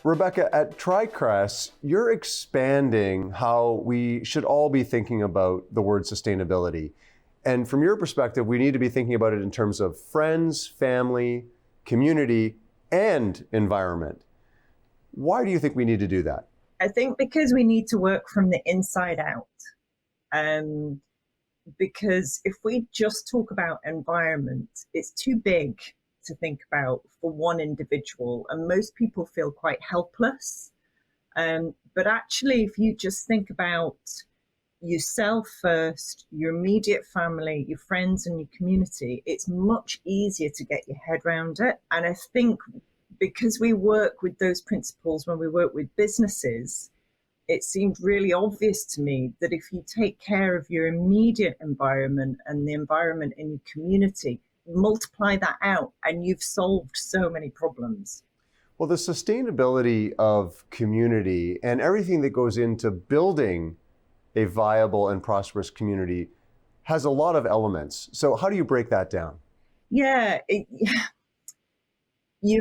Rebecca, at TriCrest, you're expanding how we should all be thinking about the word sustainability. And from your perspective, we need to be thinking about it in terms of friends, family, community, and environment. Why do you think we need to do that? I think because we need to work from the inside out. Because if we just talk about environment, it's too big to think about for one individual, and most people feel quite helpless. But actually, if you just think about yourself first, your immediate family, your friends and your community, it's much easier to get your head around it. And I think because we work with those principles when we work with businesses, it seemed really obvious to me that if you take care of your immediate environment and the environment in your community, multiply that out and you've solved so many problems. Well, the sustainability of community and everything that goes into building a viable and prosperous community has a lot of elements. So how do you break that down? You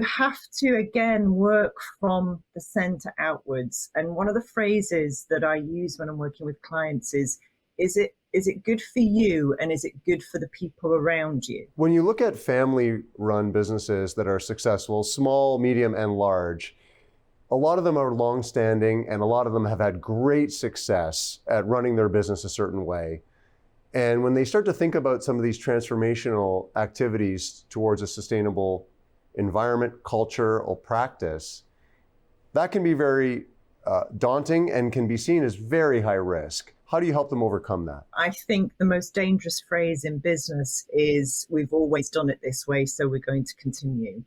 have to, again, work from the center outwards. And one of the phrases that I use when I'm working with clients is it good for you and is it good for the people around you? When you look at family-run businesses that are successful, small, medium, and large, a lot of them are long-standing and a lot of them have had great success at running their business a certain way. And when they start to think about some of these transformational activities towards a sustainable environment, culture, or practice, that can be very daunting and can be seen as very high risk. How do you help them overcome that? I think the most dangerous phrase in business is, we've always done it this way, so we're going to continue.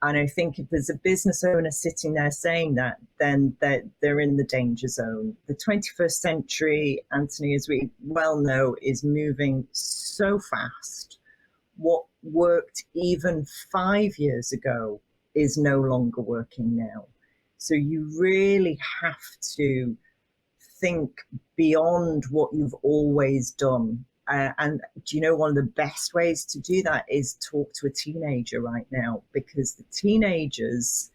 And I think if there's a business owner sitting there saying that, then they're in the danger zone. The 21st century, Anthony, as we well know, is moving so fast. What worked even 5 years ago is no longer working now. So you really have to think beyond what you've always done. And do you know, one of the best ways to do that is talk to a teenager right now, because the teenagers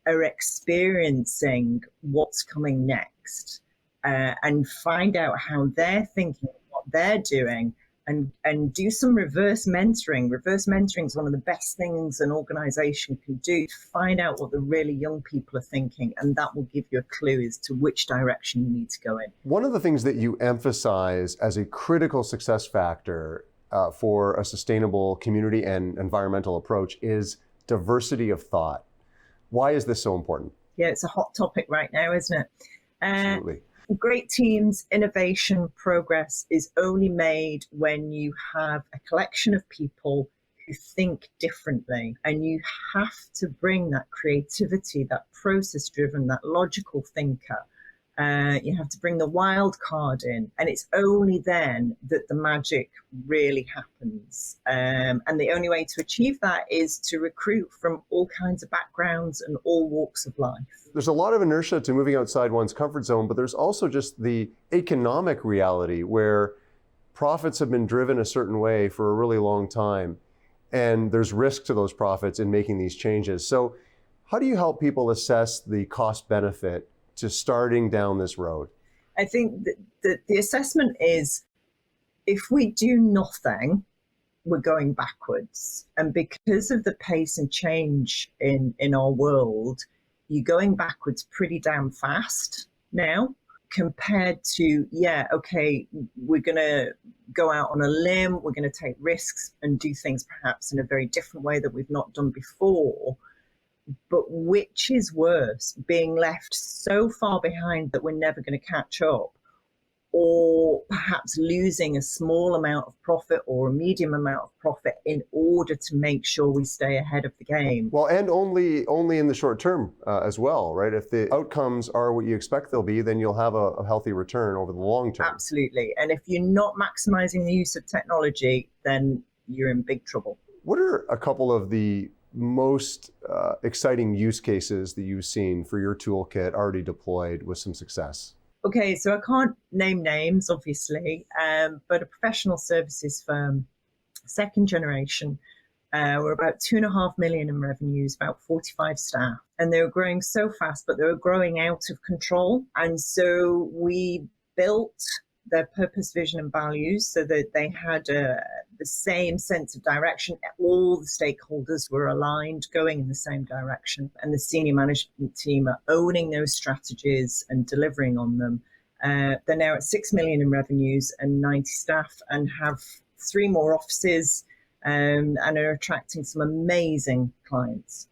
are experiencing what's coming next, and find out how they're thinking, what they're doing, and do some reverse mentoring. Reverse mentoring is one of the best things an organization can do to find out what the really young people are thinking, and that will give you a clue as to which direction you need to go in. One of the things that you emphasize as a critical success factor for a sustainable community and environmental approach is diversity of thought. Why is this so important? Yeah, it's a hot topic right now, isn't it? Absolutely. Great teams, innovation, progress is only made when you have a collection of people who think differently. And you have to bring that creativity, that process-driven, that logical thinker. You have to bring the wild card in. And it's only then that the magic really happens. And the only way to achieve that is to recruit from all kinds of backgrounds and all walks of life. There's a lot of inertia to moving outside one's comfort zone, but there's also just the economic reality where profits have been driven a certain way for a really long time, and there's risk to those profits in making these changes. So how do you help people assess the cost benefit to starting down this road? I think that the assessment is, if we do nothing, we're going backwards. And because of the pace and change in our world, you're going backwards pretty damn fast now, compared to, we're going to go out on a limb, we're going to take risks and do things perhaps in a very different way that we've not done before. But which is worse, being left so far behind that we're never going to catch up, or perhaps losing a small amount of profit or a medium amount of profit in order to make sure we stay ahead of the game? Well, and only in the short term as well, right? If the outcomes are what you expect they'll be, then you'll have a healthy return over the long term. Absolutely. And if you're not maximizing the use of technology, then you're in big trouble. What are a couple of the most exciting use cases that you've seen for your toolkit already deployed with some success? Okay, so I can't name names, obviously, but a professional services firm, second generation, We're about 2.5 million in revenues, about 45 staff, and they were growing so fast, but they were growing out of control. And so we built their purpose, vision, and values so that they had the same sense of direction. All the stakeholders were aligned, going in the same direction, and the senior management team are owning those strategies and delivering on them. They're now at 6 million in revenues and 90 staff, and have 3 more offices, and are attracting some amazing clients.